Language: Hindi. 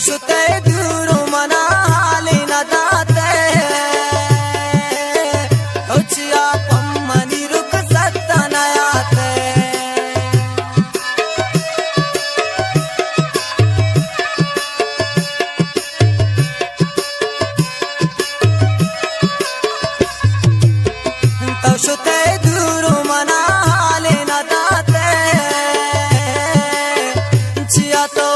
शुते दूरो मना हाले न दाते उचिया पम्मनी रुक सत्ता नयाते तो शुते दूरो मना हाले न दाते चिया तो